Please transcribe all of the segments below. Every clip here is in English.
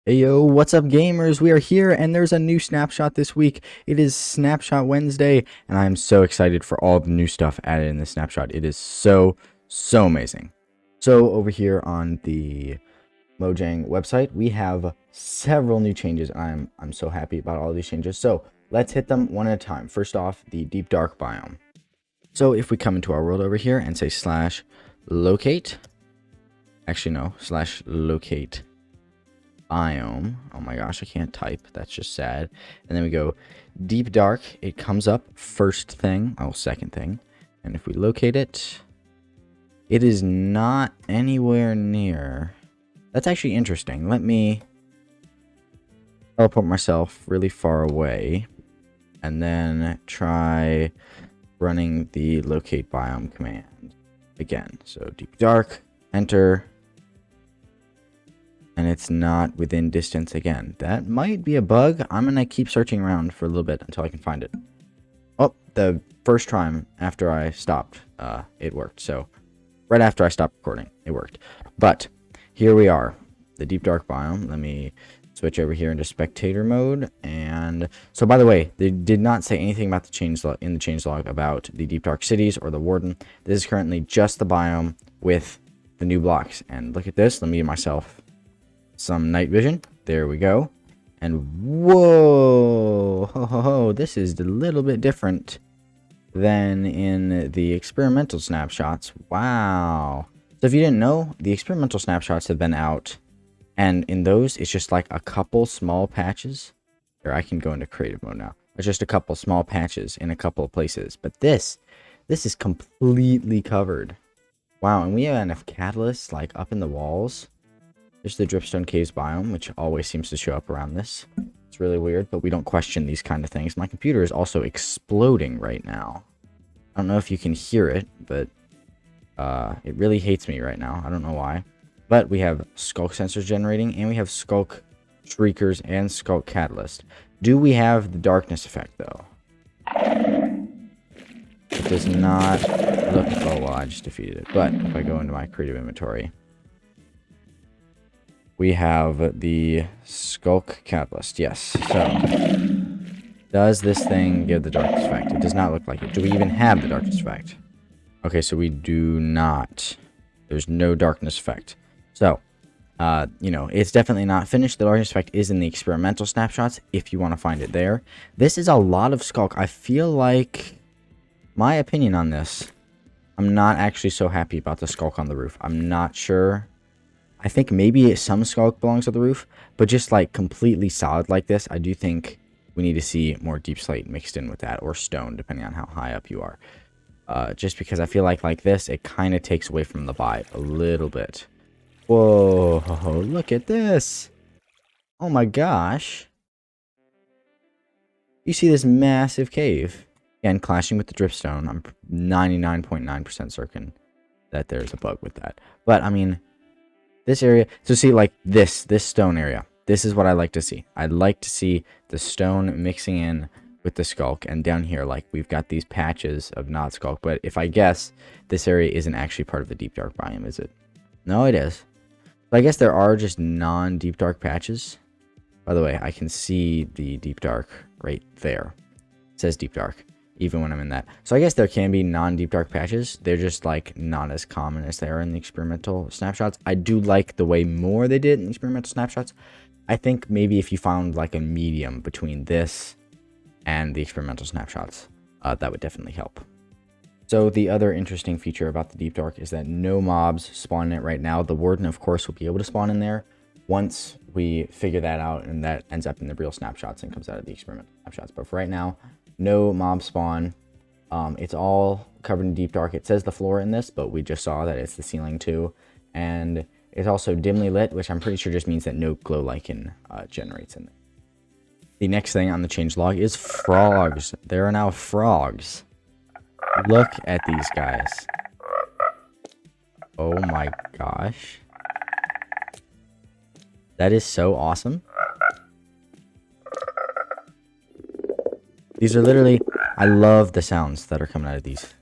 Hey yo, what's up gamers? We are here and there's a new snapshot this week. It is Snapshot Wednesday and I'm so excited for all the new stuff added in the snapshot. It is so amazing. So over here on the Mojang website, we have several new changes. I'm so happy about all these changes. So let's hit them one at a time. First off, the deep dark biome. So if we come into our world over here and say slash locate, actually no, slash locate biome. Oh my gosh, I can't type. That's just sad. And then we go deep dark. It comes up first thing. Oh, second thing. And if we locate it, it is not anywhere near. That's actually interesting. Let me teleport myself really far away and then try running the locate biome command again. So deep dark, enter. And it's not within distance again. That might be a bug. I'm gonna keep searching around for a little bit until I can find it. Oh, the first time after I stopped, it worked. So right after I stopped recording, it worked. But here we are, the deep dark biome. Let me switch over here into spectator mode. And so, by the way, they did not say anything about the changelog in the changelog about the deep dark cities or the warden. This is currently just the biome with the new blocks. And look at this. Let me give myself some night vision. There we go. And whoa, this is a little bit different than in the experimental snapshots. Wow. So if you didn't know, the experimental snapshots have been out, and in those it's just like a couple small patches. Here, I can go into creative mode now. It's just a couple small patches in a couple of places, but this is completely covered. Wow. And we have enough catalysts like up in the walls. There's the dripstone caves biome, which always seems to show up around this. It's really weird, but we don't question these kind of things. My computer is also exploding right now. I don't know if you can hear it, but it really hates me right now. I don't know why. But we have Skulk sensors generating, and we have Skulk shriekers and Skulk catalyst. Do we have the darkness effect, though? It does not look... Oh, well, I just defeated it. But if I go into my creative inventory, we have the Skulk catalyst. Yes. So, does this thing give the darkness effect? It does not look like it. Do we even have the darkness effect? Okay, so we do not. There's no darkness effect. So, you know, it's definitely not finished. The darkness effect is in the experimental snapshots if you want to find it there. This is a lot of Skulk. I feel like, my opinion on this, I'm not actually so happy about the Skulk on the roof. I'm not sure. I think maybe some Skulk belongs to the roof, but just like completely solid like this, I do think we need to see more deep slate mixed in with that, or stone, depending on how high up you are. Just because I feel like this, it kind of takes away from the vibe a little bit. Whoa, look at this. Oh my gosh. You see this massive cave. Again, clashing with the dripstone. I'm 99.9% certain that there's a bug with that. But, I mean, this area, so see, like this stone area, this is what I like to see. I'd like to see the stone mixing in with the Skulk, and down here, like, we've got these patches of not Skulk, but if I guess, this area isn't actually part of the deep dark biome, is it? No, it is. So I guess there are just non-deep dark patches. By the way, I can see the deep dark right there. It says deep dark, even when I'm in that. So I guess there can be non-deep dark patches. They're just like not as common as they are in the experimental snapshots. I do like the way more they did in the experimental snapshots. I think maybe if you found like a medium between this and the experimental snapshots, that would definitely help. So the other interesting feature about the deep dark is that no mobs spawn in it right now. The warden, of course, will be able to spawn in there once we figure that out, and that ends up in the real snapshots and comes out of the experimental snapshots. But for right now, no mob spawn. It's all covered in deep dark. It says the floor in this, but we just saw that it's the ceiling too. And it's also dimly lit, which I'm pretty sure just means that no glow lichen generates in there. The next thing on the changelog is frogs. There are now frogs. Look at these guys. Oh my gosh. That is so awesome. These are literally... I love the sounds that are coming out of these.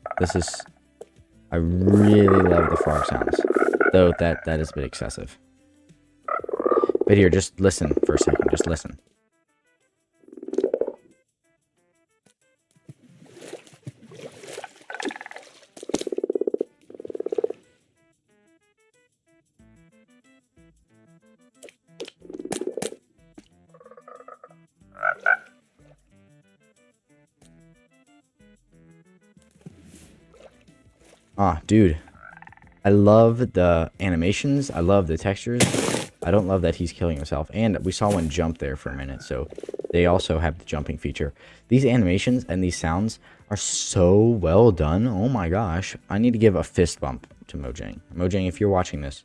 I really love the frog sounds. Though that is a bit excessive. But here, just listen for a second. Just listen. Ah, dude. I love the animations. I love the textures. I don't love that he's killing himself. And we saw one jump there for a minute, so they also have the jumping feature. These animations and these sounds are so well done. Oh my gosh. I need to give a fist bump to Mojang. Mojang, if you're watching this,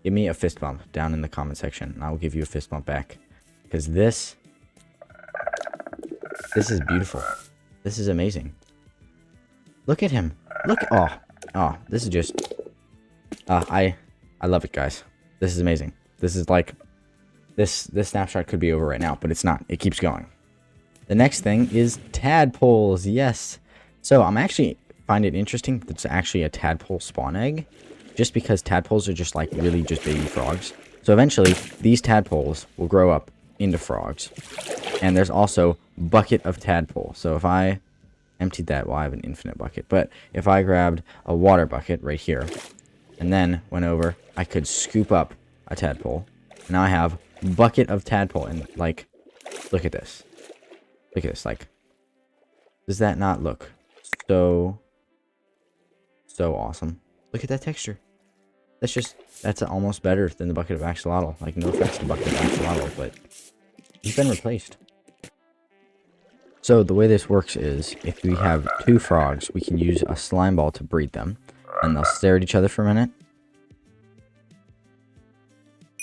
give me a fist bump down in the comment section, and I will give you a fist bump back. Because this is beautiful. This is amazing. Look at him. Look. Oh, this is just... I love it, guys. This is amazing. This is like... This snapshot could be over right now, but it's not. It keeps going. The next thing is tadpoles. Yes. So I'm actually find it interesting that it's actually a tadpole spawn egg. Just because tadpoles are just like really just baby frogs. So eventually, these tadpoles will grow up into frogs. And there's also bucket of tadpole. So if I emptied that, well, I have an infinite bucket. But if I grabbed a water bucket right here, and then went over, I could scoop up a tadpole. Now I have bucket of tadpole. And like, look at this. Look at this. Like, does that not look so awesome? Look at that texture. That's almost better than the bucket of axolotl. Like, no offense to bucket of axolotl, but he's been replaced. So the way this works is, if we have two frogs, we can use a slime ball to breed them. And they'll stare at each other for a minute.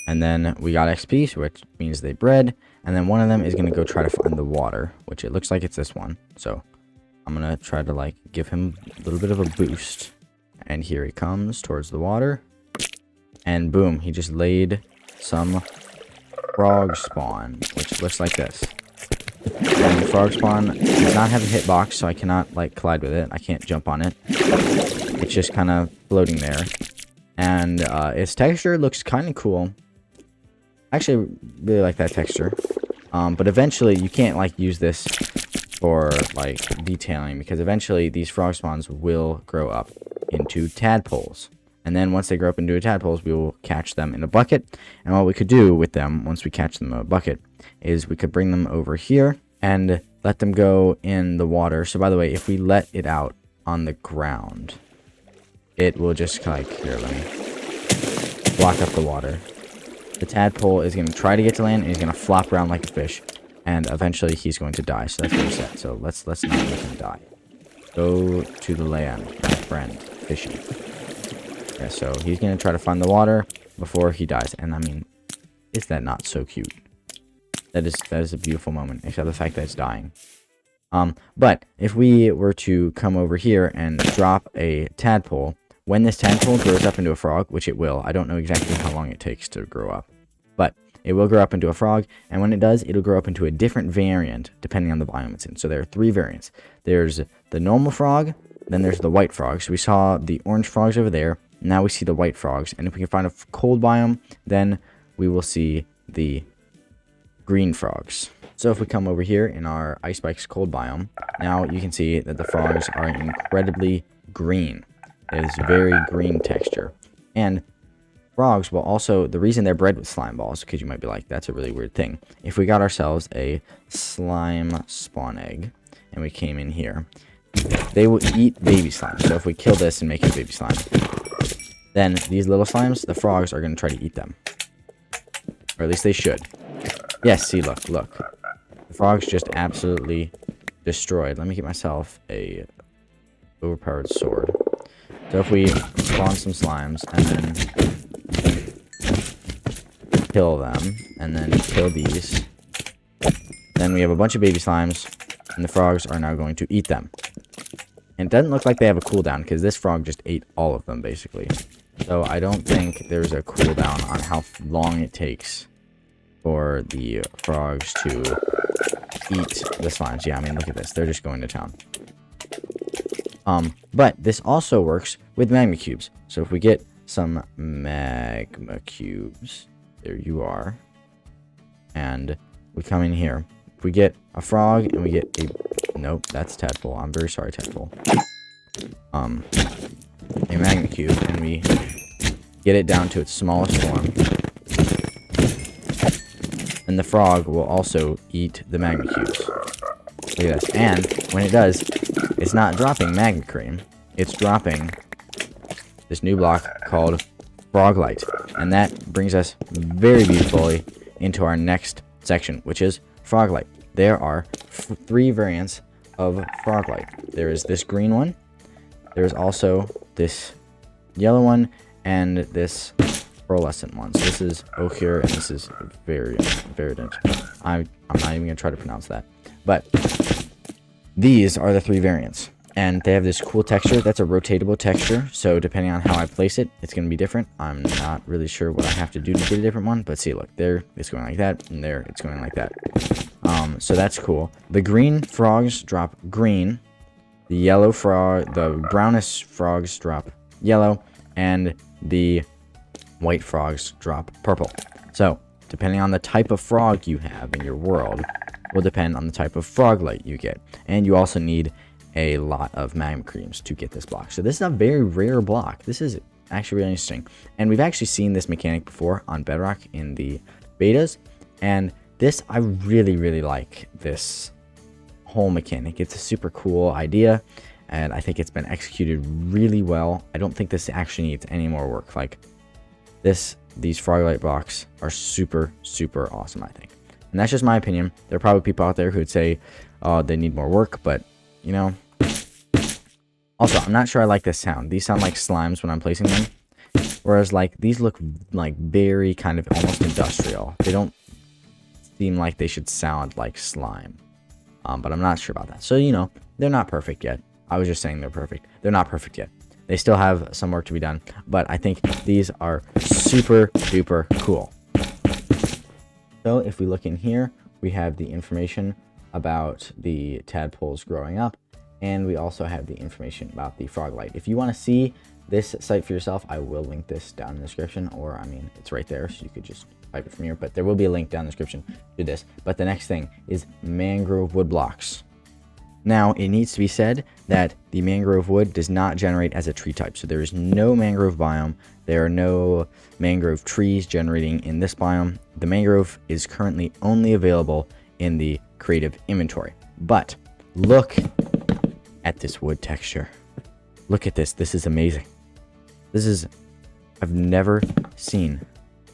And then we got XP, which means they bred. And then one of them is going to go try to find the water, which it looks like it's this one. So I'm going to try to like give him a little bit of a boost. And here he comes towards the water. And boom, he just laid some frog spawn, which looks like this. And the frog spawn does not have a hitbox, so I cannot like collide with it. I can't jump on it. It's just kind of floating there. And its texture looks kind of cool. I actually really like that texture. But eventually you can't like use this for like detailing, because eventually these frog spawns will grow up into tadpoles. And then once they grow up into tadpoles, we will catch them in a bucket. And what we could do with them, once we catch them in a bucket, is we could bring them over here and let them go in the water. So by the way, if we let it out on the ground, it will just like, here, let me block up the water. The tadpole is going to try to get to land, and he's going to flop around like a fish. And eventually he's going to die. So that's what we said. So let's not let him die. Go to the land, my friend, fishing. Yeah, so he's going to try to find the water before he dies. And I mean, is that not so cute? That is a beautiful moment, except the fact that it's dying. But if we were to come over here and drop a tadpole, when this tadpole grows up into a frog, which it will, I don't know exactly how long it takes to grow up, but it will grow up into a frog, and when it does, it'll grow up into a different variant depending on the biome it's in. So there are 3 variants. There's the normal frog, then there's the white frog. So we saw the orange frogs over there. Now we see the white frogs, and if we can find a cold biome, then we will see the green frogs. So if we come over here in our Ice Spikes cold biome, now you can see that the frogs are incredibly green. It is very green texture. And frogs will also, the reason they're bred with slime balls, because you might be like, that's a really weird thing. If we got ourselves a slime spawn egg, and we came in here, they will eat baby slime. So if we kill this and make it baby slime, then these little slimes, the frogs are going to try to eat them. Or at least they should. Yes, see, look. The frogs just absolutely destroyed. Let me get myself a overpowered sword. So if we spawn some slimes and then kill them, and then kill these, then we have a bunch of baby slimes, and the frogs are now going to eat them. And it doesn't look like they have a cooldown, because this frog just ate all of them, basically. So I don't think there's a cooldown on how long it takes for the frogs to eat the slimes. Yeah, I mean, look at this. They're just going to town. But this also works with magma cubes. So if we get some magma cubes, there you are. and we come in here. If we get a frog and we get a... Nope, that's tadpole. I'm very sorry, tadpole. A magma cube, and we get it down to its smallest form. And the frog will also eat the magma cubes. Look at this. And when it does, it's not dropping magma cream. It's dropping this new block called Froglight. And that brings us very beautifully into our next section, which is Froglight. There are 3 variants of Froglight. There is this green one. There's also this yellow one and this pearlescent one. So this is ochre and this is verdant. I'm not even gonna try to pronounce that. But these are the 3 variants. And they have this cool texture. That's a rotatable texture. So depending on how I place it, it's going to be different. I'm not really sure what I have to do to get a different one. But see, look, there it's going like that. And there it's going like that. So that's cool. The green frogs drop green. The yellow frog, the brownish frogs drop yellow. And the white frogs drop purple. So depending on the type of frog you have in your world will depend on the type of Froglight you get. And you also need a lot of magma creams to get this block. So this is a very rare block. This is actually really interesting. And we've actually seen this mechanic before on Bedrock in the betas. And this, I really, really like this whole mechanic. It's a super cool idea. And I think it's been executed really well. I don't think this actually needs any more work. Like these Froglight blocks are super, super awesome, I think. And that's just my opinion. There are probably people out there who would say, oh, they need more work, but you know. Also, I'm not sure I like this sound. These sound like slimes when I'm placing them. Whereas, like, these look like very kind of almost industrial. They don't seem like they should sound like slime. But I'm not sure about that. So, you know, they're not perfect yet. I was just saying they're perfect. They're not perfect yet. They still have some work to be done. But I think these are super duper cool. So, if we look in here, we have the information about the tadpoles growing up, and we also have the information about the Froglight. If you want to see this site for yourself, I will link this down in the description, or I mean it's right there, so you could just type it from here, but there will be a link down in the description to this. But the next thing is mangrove wood blocks. Now it needs to be said that the mangrove wood does not generate as a tree type, so there is no mangrove biome. There are no mangrove trees generating in this biome. The mangrove is currently only available in the creative inventory. But look at this wood texture. Look at this. This is amazing. I've never seen.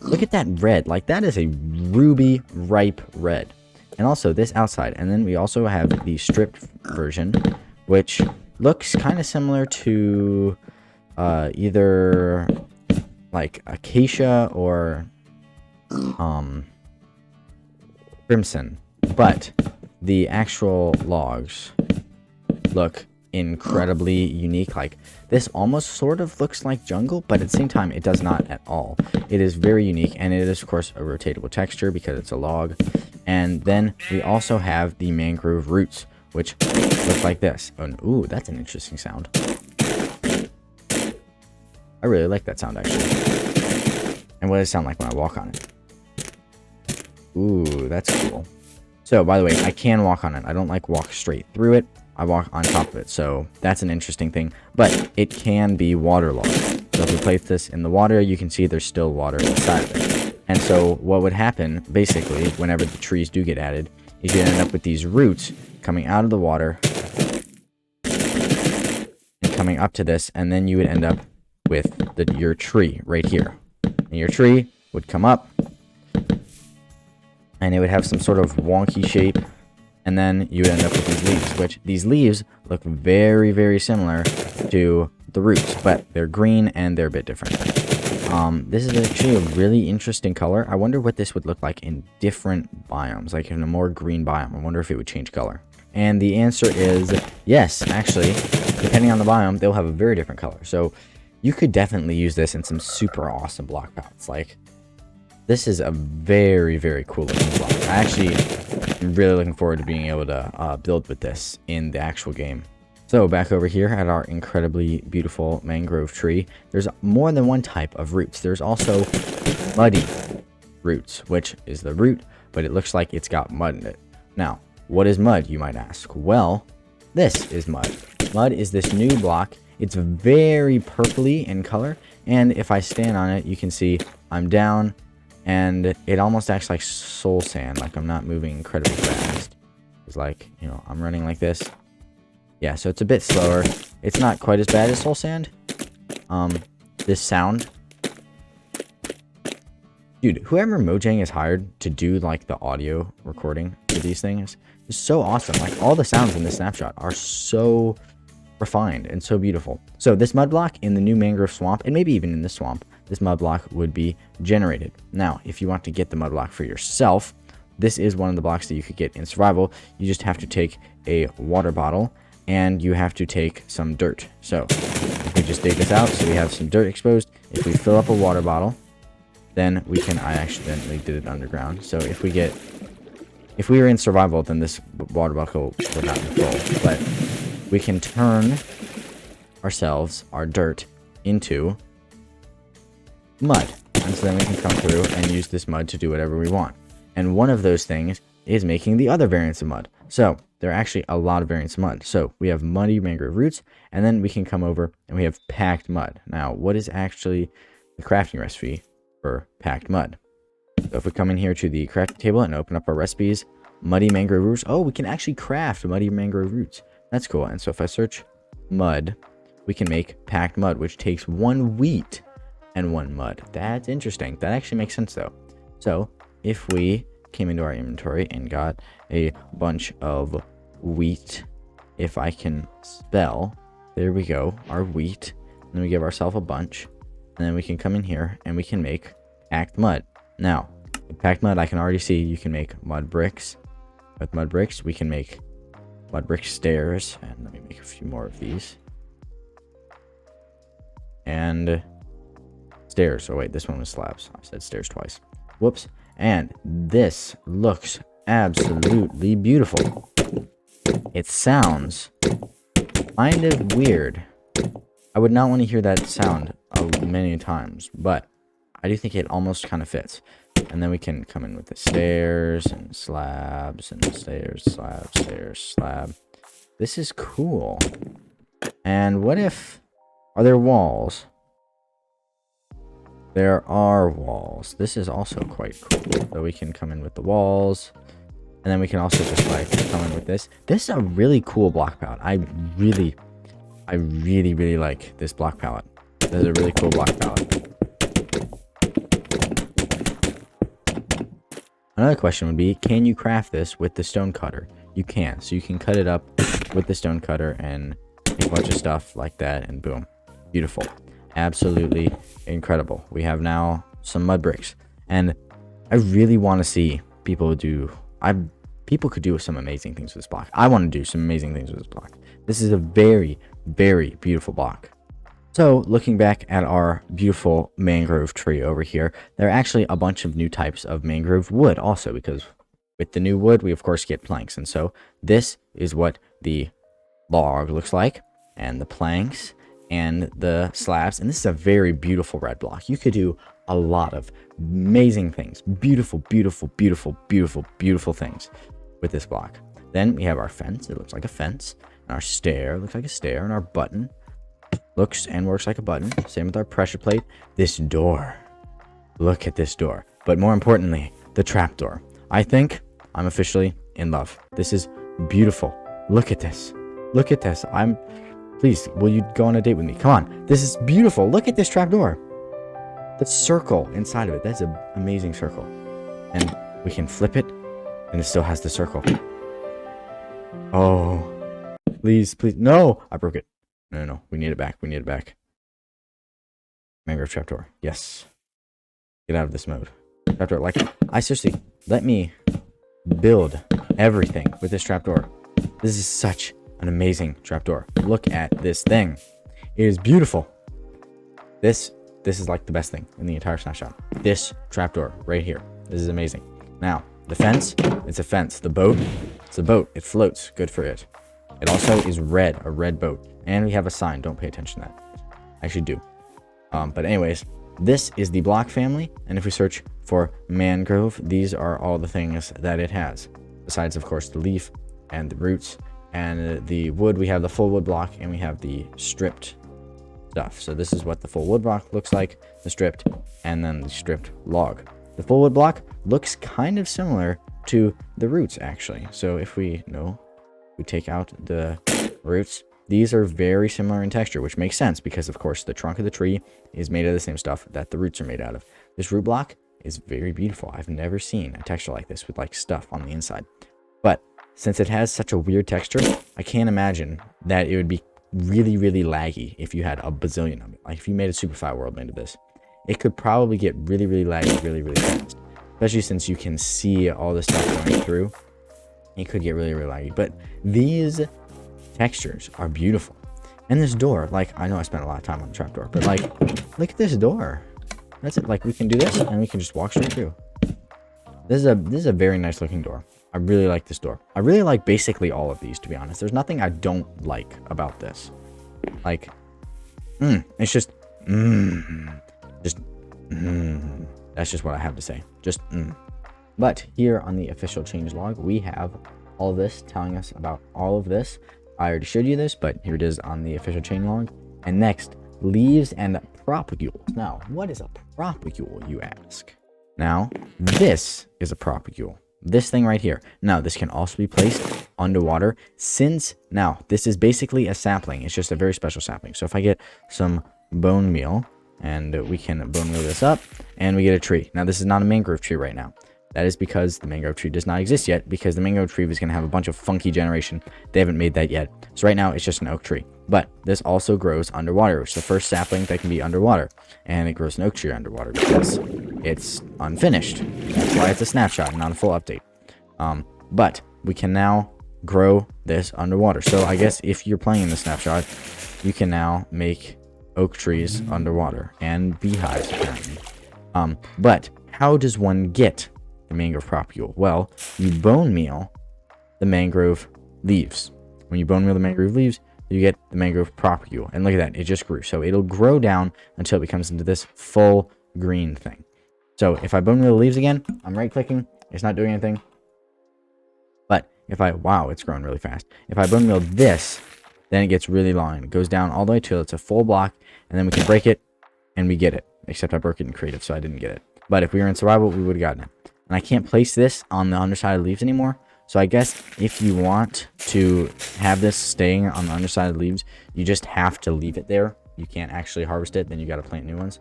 Look at that red. Like, that is a ruby ripe red. And also this outside. And then we also have the stripped version, which looks kind of similar to either like acacia or crimson. But the actual logs look incredibly unique. Like, this almost sort of looks like jungle, but at the same time it does not at all. It is very unique, and it is of course a rotatable texture because it's a log. And then we also have the mangrove roots, which look like this. And ooh, that's an interesting sound. I really like that sound, actually. And what does it sound like when I walk on it? Ooh, that's cool. So, by the way, I can walk on it. I don't like walk straight through it. I walk on top of it. So that's an interesting thing. But it can be waterlogged. So if we place this in the water, you can see there's still water inside of it. And so what would happen, basically, whenever the trees do get added, is you end up with these roots coming out of the water and coming up to this, and then you would end up with your tree right here. And your tree would come up, and it would have some sort of wonky shape, and then you would end up with these leaves, which these leaves look very, very similar to the roots, but they're green and they're a bit different. This is actually a really interesting color. I wonder what this would look like in different biomes, like in a more green biome. I wonder if it would change color. And the answer is yes, actually, depending on the biome, they'll have a very different color. So you could definitely use this in some super awesome block paths. Like, this is a very, very cool looking block. I actually am really looking forward to being able to build with this in the actual game. So back over here at our incredibly beautiful mangrove tree, there's more than one type of roots. There's also muddy roots, which is the root but it looks like it's got mud in it. Now, what is mud, you might ask? Well, this is mud. Mud is this new block. It's very purpley in color, and if I stand on it, you can see I'm down, and it almost acts like soul sand, like I'm not moving incredibly fast. It's like, you know, I'm running like this. Yeah, so it's a bit slower. It's not quite as bad as soul sand. This sound. Dude, whoever Mojang has hired to do like the audio recording for these things is so awesome. Like all the sounds in this snapshot are so refined and so beautiful. So this mud block in the new mangrove swamp, and maybe even in this swamp, this mud block would be generated. Now, if you want to get the mud block for yourself, this is one of the blocks that you could get in survival. You just have to take a water bottle and you have to take some dirt. So if we just dig this out, so we have some dirt exposed. If we fill up a water bottle, then we can, I accidentally did it underground. So if we were in survival, then this water bottle would not be full. But we can turn ourselves, our dirt, into mud. And so then we can come through and use this mud to do whatever we want. And one of those things is making the other variants of mud. So there are actually a lot of variants of mud. So we have muddy mangrove roots, and then we can come over and we have packed mud. Now, what is actually the crafting recipe for packed mud? So if we come in here to the crafting table and open up our recipes, muddy mangrove roots. Oh, we can actually craft muddy mangrove roots. That's cool. And so if I search mud, we can make packed mud, which takes 1 wheat and 1 mud. That's interesting. That actually makes sense though. So if we came into our inventory and got a bunch of wheat, if I can spell, there we go, our wheat, and then we give ourselves a bunch, and then we can come in here and we can make packed mud. Now, with packed mud, I can already see you can make mud bricks. With mud bricks, we can make mud brick stairs, and let me make a few more of these. And stairs. Oh wait, this one was slabs. I said stairs twice. Whoops. And this looks absolutely beautiful. It sounds kind of weird. I would not want to hear that sound many times, but I do think it almost kind of fits. And then we can come in with the stairs and slabs and stairs, slab, stairs, slab. This is cool. And what if... Are there walls? There are walls. This is also quite cool. So we can come in with the walls. And then we can also just like come in with this. This is a really cool block palette. I really like this block palette. This is a really cool block palette. Another question would be, can you craft this with the stone cutter? You can. So you can cut it up with the stone cutter and make a bunch of stuff like that, and boom. Beautiful. Absolutely incredible. We have now some mud bricks, and I really want to see people do... People could do some amazing things with this block. I want to do some amazing things with this block. This is a very, very beautiful block. So looking back at our beautiful mangrove tree over here, there are actually a bunch of new types of mangrove wood also, because with the new wood, we of course get planks. And so this is what the log looks like, and the planks, and the slabs. And this is a very beautiful red block. You could do a lot of amazing things. Beautiful, beautiful, beautiful, beautiful, beautiful things with this block. Then we have our fence. It looks like a fence. And our stair looks like a stair. And our button looks and works like a button. Same with our pressure plate. This door. Look at this door. But more importantly, the trap door. I think I'm officially in love. This is beautiful. Look at this. Look at this. Please, will you go on a date with me? Come on. This is beautiful. Look at this trap door. The circle inside of it. That's an amazing circle. And we can flip it, and it still has the circle. Oh. Please, please. No! I broke it. No. We need it back. We need it back. Mangrove trapdoor. Yes. Get out of this mode. Trapdoor. Like, I seriously, let me build everything with this trapdoor. This is such an amazing trapdoor. Look at this thing. It is beautiful. This is like the best thing in the entire snapshot. This trapdoor right here. This is amazing. Now, the fence, it's a fence. The boat, it's a boat. It floats. Good for it. It also is red, a red boat. And we have a sign. Don't pay attention to that. I actually do. But anyways, this is the block family, and if we search for mangrove, these are all the things that it has. Besides, of course, the leaf and the roots and the wood, we have the full wood block and we have the stripped stuff. So this is what the full wood block looks like, the stripped, and then the stripped log. The full wood block looks kind of similar to the roots, actually. So if we take out the roots, these are very similar in texture, which makes sense because, of course, the trunk of the tree is made of the same stuff that the roots are made out of. This root block is very beautiful. I've never seen a texture like this with like stuff on the inside. But since it has such a weird texture, I can't imagine that it would be really, really laggy if you had a bazillion of it. Like if you made a super fat world into this, it could probably get really, really laggy really, really fast. Especially since you can see all the stuff going through. It could get really, really laggy. But these textures are beautiful. And this door, like, I know I spent a lot of time on the trapdoor, but like, look at this door. That's it. Like, we can do this and we can just walk straight through. This is a very nice looking door. I really like this door. I really like basically all of these, to be honest. There's nothing I don't like about this. Like, it's just, that's just what I have to say. Just, But here on the official changelog, we have all this telling us about all of this. I already showed you this, but here it is on the official changelog. And next, leaves and propagules. Now, what is a propagule, you ask? Now, this is a propagule. This thing right here. Now, this can also be placed underwater now, this is basically a sapling. It's just a very special sapling. So if I get some bone meal, and we can bone meal this up, and we get a tree. Now, this is not a mangrove tree right now. That is because the mangrove tree does not exist yet, because the mangrove tree is going to have a bunch of funky generation. They haven't made that yet. So right now, it's just an oak tree. But this also grows underwater, which is the first sapling that can be underwater. And it grows an oak tree underwater because it's unfinished. That's why it's a snapshot, not a full update. But we can now grow this underwater. So I guess if you're playing in the snapshot, you can now make oak trees underwater and beehives, apparently. But how does one get the mangrove propagule? Well, you bone meal the mangrove leaves. When you bone meal the mangrove leaves, you get the mangrove propagule. And look at that, it just grew. So it'll grow down until it becomes into this full green thing. So if I bone meal the leaves again, I'm right clicking, it's not doing anything. But if wow, it's growing really fast. If I bone meal this, then it gets really long. It goes down all the way till it's a full block, and then we can break it and we get it. Except I broke it in creative, so I didn't get it. But if we were in survival, we would have gotten it. And I can't place this on the underside of the leaves anymore. So I guess if you want to have this staying on the underside of the leaves, you just have to leave it there. You can't actually harvest it, then you got to plant new ones.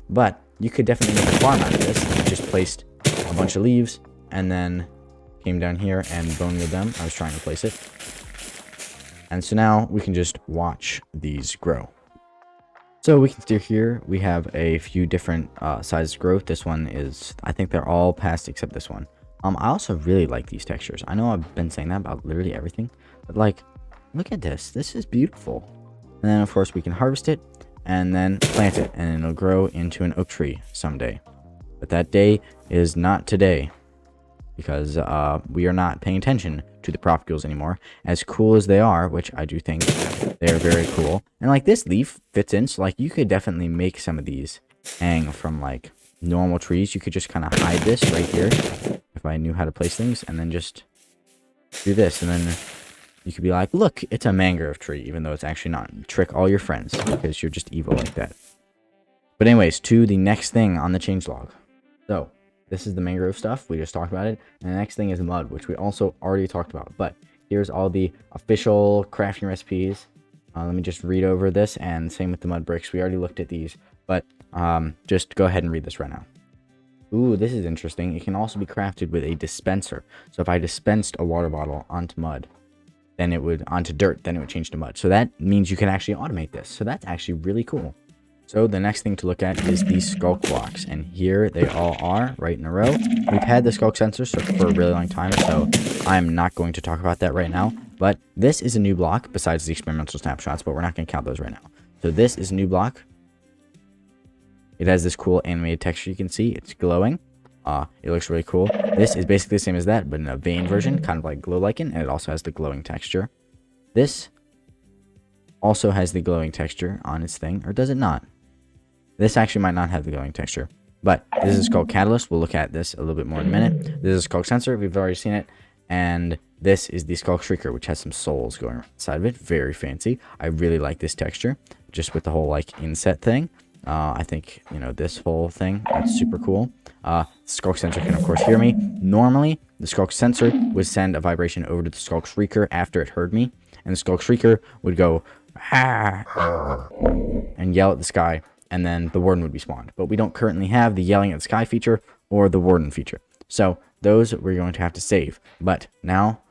But you could definitely make a farm out of this. You just placed a bunch of leaves and then came down here and bone mealed them. I was trying to place it. And so now we can just watch these grow. So we can see here, we have a few different sizes of growth. This one is, I think they're all past except this one. I also really like these textures. I know I've been saying that about literally everything, but like, look at this. This is beautiful. And then of course we can harvest it and then plant it, and it'll grow into an oak tree someday. But that day is not today, because we are not paying attention to the propagules anymore. As cool as they are, which I do think they are very cool. And like this leaf fits in, so like you could definitely make some of these hang from like normal trees. You could just kind of hide this right here if I knew how to place things, and then just do this, and then you could be like, look, it's a mangrove tree, even though it's actually not. Trick all your friends because you're just evil like that. But anyways, to the next thing on the changelog. So this is the mangrove stuff. We just talked about it. And the next thing is mud, which we also already talked about. But here's all the official crafting recipes. Let me just read over this, and same with the mud bricks. We already looked at these, but just go ahead and read this right now. Ooh, this is interesting. It can also be crafted with a dispenser. So if I dispensed a water bottle onto mud, then it would, onto dirt, then it would change to mud. So that means you can actually automate this. So that's actually really cool. So the next thing to look at is the Skulk blocks, and here they all are right in a row. We've had the Skulk sensors for a really long time, so I'm not going to talk about that right now. But this is a new block besides the experimental snapshots, but we're not going to count those right now. So this is a new block. It has this cool animated texture you can see. It's glowing. It looks really cool. This is basically the same as that, but in a vein version, kind of like glow lichen, and it also has the glowing texture. This also has the glowing texture on its thing, or does it not? This actually might not have the glowing texture. But this is Skulk Catalyst. We'll look at this a little bit more in a minute. This is Skulk Sensor. We've already seen it. And this is the Skulk Shrieker, which has some souls going around the side of it. Very fancy. I really like this texture, just with the whole like inset thing. I think, you know, this whole thing, that's super cool. Skulk Sensor can, of course, hear me. Normally, the Skulk Sensor would send a vibration over to the Skulk Shrieker after it heard me. And the Skulk Shrieker would go, ah, and yell at the sky. And then the Warden would be spawned. But we don't currently have the Yelling at the Sky feature or the Warden feature. So those we're going to have to save. But now,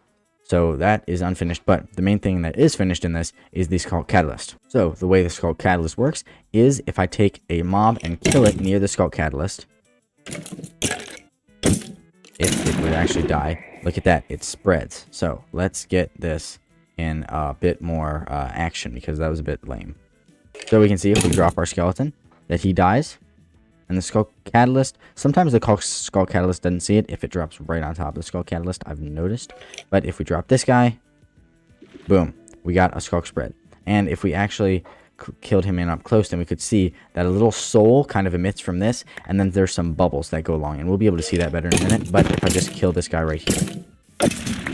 so that is unfinished. But the main thing that is finished in this is the Skulk Catalyst. So the way the Skulk Catalyst works is if I take a mob and kill it near the Skulk Catalyst, it would actually die. Look at that. It spreads. So let's get this in a bit more action because that was a bit lame. So we can see if we drop our skeleton that he dies. And the Skulk Catalyst, sometimes the Skulk Catalyst doesn't see it if it drops right on top of the Skulk Catalyst, I've noticed. But if we drop this guy, boom, we got a Skulk spread. And if we actually killed him in up close, then we could see that a little soul kind of emits from this. And then there's some bubbles that go along. And we'll be able to see that better in a minute. But if I just kill this guy right here,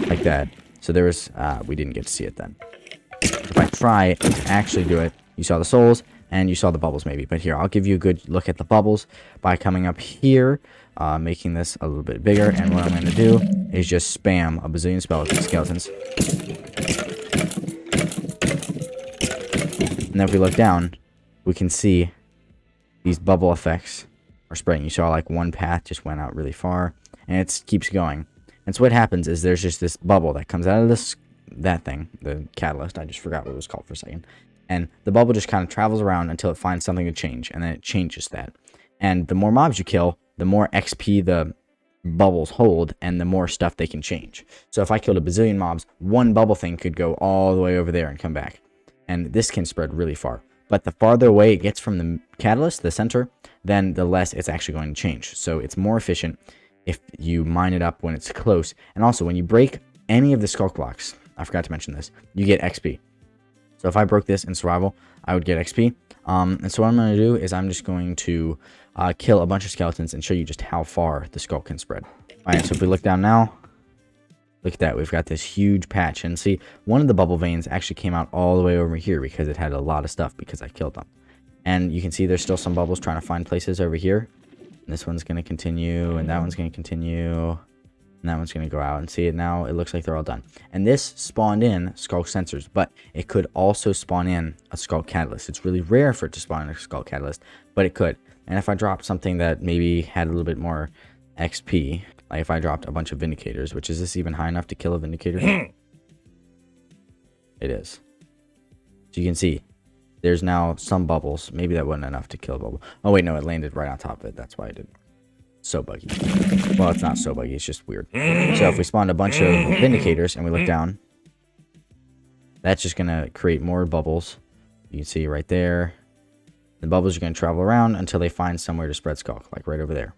like that. So there was, we didn't get to see it then. If I try to actually do it, you saw the souls, and you saw the bubbles maybe. But here, I'll give you a good look at the bubbles by coming up here, making this a little bit bigger. And what I'm going to do is just spam a bazillion skeletons. And then if we look down, we can see these bubble effects are spreading. You saw like one path just went out really far, and it keeps going. And so what happens is there's just this bubble that comes out of that thing, the catalyst. I just forgot what it was called for a second. And the bubble just kind of travels around until it finds something to change, and then it changes that. And the more mobs you kill, the more XP the bubbles hold, and the more stuff they can change. So if I killed a bazillion mobs, one bubble thing could go all the way over there and come back. And this can spread really far. But the farther away it gets from the catalyst, the center, then the less it's actually going to change. So it's more efficient if you mine it up when it's close. And also, when you break any of the Skulk blocks, I forgot to mention this, you get XP. So if I broke this in survival, I would get XP. And so what I'm going to do is I'm just going to kill a bunch of skeletons and show you just how far the Skulk can spread. Alright, so if we look down now, look at that. We've got this huge patch. And see, one of the bubble veins actually came out all the way over here because it had a lot of stuff because I killed them. And you can see there's still some bubbles trying to find places over here. And this one's going to continue, and that one's going to continue. And that one's going to go out, and see it now. It looks like they're all done. And this spawned in Skulk Sensors, but it could also spawn in a Skulk Catalyst. It's really rare for it to spawn in a Skulk Catalyst, but it could. And if I dropped something that maybe had a little bit more XP, like if I dropped a bunch of Vindicators, which is this even high enough to kill a Vindicator? It is. So you can see there's now some bubbles. Maybe that wasn't enough to kill a bubble. Oh wait, no, it landed right on top of it. That's why I did. So buggy. Well, it's not so buggy, it's just weird. So if we spawned a bunch of Vindicators and we look down, that's just going to create more bubbles. You can see right there. The bubbles are going to travel around until they find somewhere to spread Skulk, like right over there.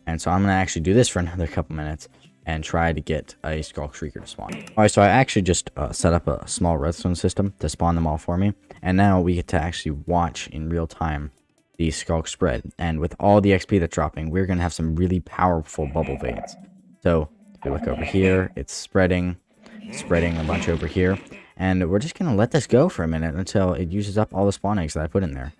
And so I'm going to actually do this for another couple minutes and try to get a Skulk Shrieker to spawn. Alright, so I actually just set up a small redstone system to spawn them all for me. And now we get to actually watch in real time the Skulk spread. And with all the XP that's dropping, we're going to have some really powerful bubble veins. So if you look over here, it's spreading a bunch over here. And we're just going to let this go for a minute until it uses up all the spawn eggs that I put in there.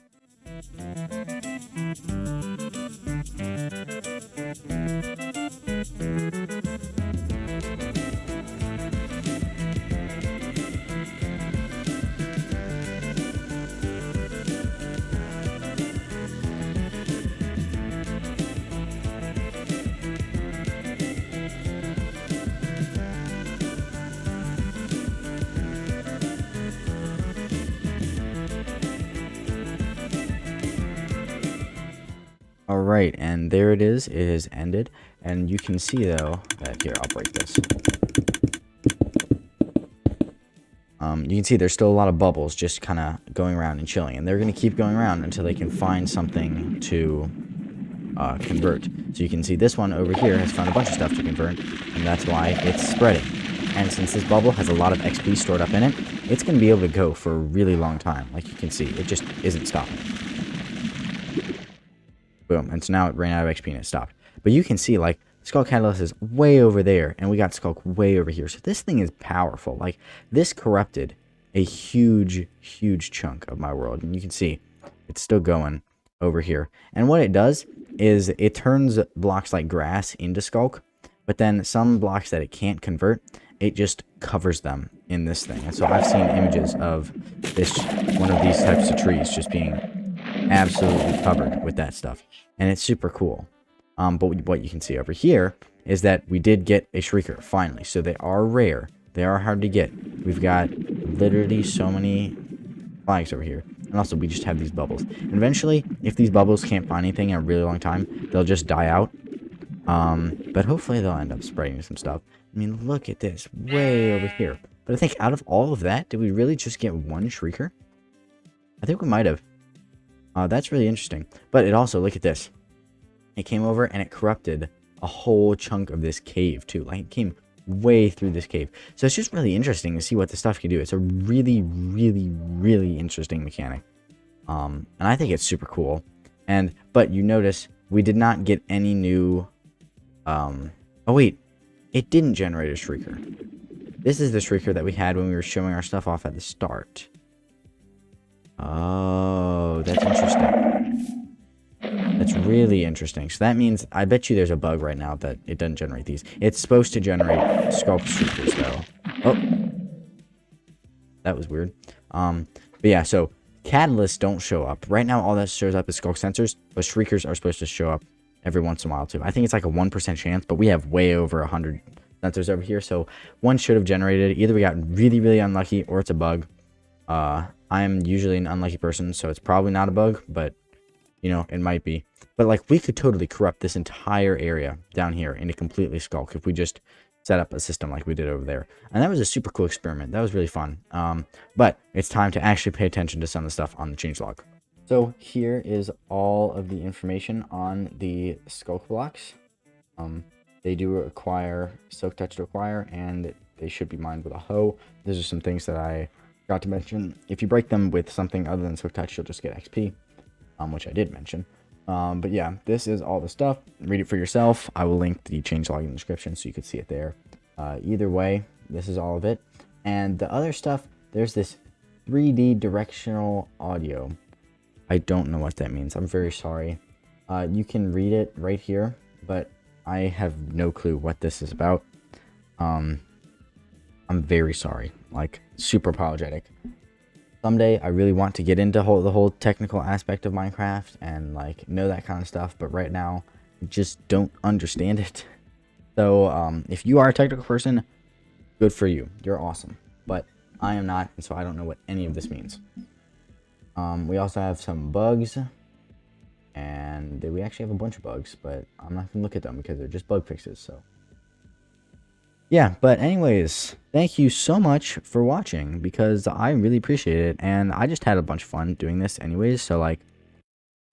Alright, and there it is. It has ended. And you can see, though, that here, I'll break this. You can see there's still a lot of bubbles just kind of going around and chilling. And they're going to keep going around until they can find something to convert. So you can see this one over here has found a bunch of stuff to convert. And that's why it's spreading. And since this bubble has a lot of XP stored up in it, it's going to be able to go for a really long time. Like you can see, it just isn't stopping. Boom. And so now it ran out of XP and it stopped. But you can see, like, Skull Catalyst is way over there, and we got Skulk way over here. So this thing is powerful. Like, this corrupted a huge, huge chunk of my world. And you can see it's still going over here. And what it does is it turns blocks like grass into Skulk, but then some blocks that it can't convert, it just covers them in this thing. And so I've seen images of this, one of these types of trees just being absolutely covered with that stuff. And it's super cool. But what you can see over here is that we did get a Shrieker, finally. So they are rare. They are hard to get. We've got literally so many flags over here. And also, we just have these bubbles. And eventually, if these bubbles can't find anything in a really long time, they'll just die out. But hopefully they'll end up spreading some stuff. I mean, look at this. Way over here. But I think out of all of that, did we really just get one Shrieker? I think we might have. That's really interesting. But it also, look at this. It came over and it corrupted a whole chunk of this cave, too. Like, it came way through this cave. So it's just really interesting to see what this stuff can do. It's a really, really, really interesting mechanic. And I think it's super cool. But you notice we did not get any new... oh, wait. It didn't generate a Shrieker. This is the Shrieker that we had when we were showing our stuff off at the start. Oh, that's interesting. That's really interesting. So that means, I bet you there's a bug right now that it doesn't generate these. It's supposed to generate Skulk Shriekers, though. Oh. That was weird. But yeah, so Catalysts don't show up. Right now, all that shows up is Skulk Sensors, but Shriekers are supposed to show up every once in a while, too. I think it's like a 1% chance, but we have way over 100 sensors over here, so one should have generated. Either we got really, really unlucky, or it's a bug. I'm usually an unlucky person, so it's probably not a bug, but, you know, it might be. But, like, we could totally corrupt this entire area down here into completely Skulk if we just set up a system like we did over there. And that was a super cool experiment. That was really fun. But it's time to actually pay attention to some of the stuff on the changelog. So here is all of the information on the Skulk blocks. They do require Silk Touch to acquire, and they should be mined with a hoe. These are some things that I forgot to mention. If you break them with something other than Silk Touch, you'll just get XP, which I did mention. But yeah, this is all the stuff. Read it for yourself. I will link the changelog in the description so you can see it there. Either way, this is all of it. And the other stuff, there's this 3D directional audio. I don't know what that means. I'm very sorry. You can read it right here, but I have no clue what this is about. I'm very sorry. Like, super apologetic. Someday, I really want to get into the whole technical aspect of Minecraft and, like, know that kind of stuff. But right now, I just don't understand it. So, if you are a technical person, good for you. You're awesome. But I am not, and so I don't know what any of this means. We also have some bugs. And we actually have a bunch of bugs, but I'm not going to look at them because they're just bug fixes, so. Yeah, but anyways, thank you so much for watching, because I really appreciate it, and I just had a bunch of fun doing this anyways, so, like,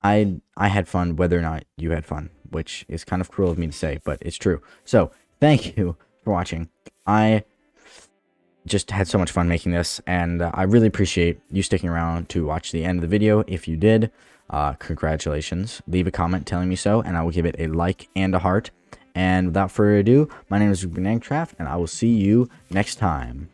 I had fun whether or not you had fun, which is kind of cruel of me to say, but it's true. So, thank you for watching. I just had so much fun making this, and I really appreciate you sticking around to watch the end of the video. If you did, congratulations. Leave a comment telling me so, and I will give it a like and a heart. And without further ado, my name is Minecraft, and I will see you next time.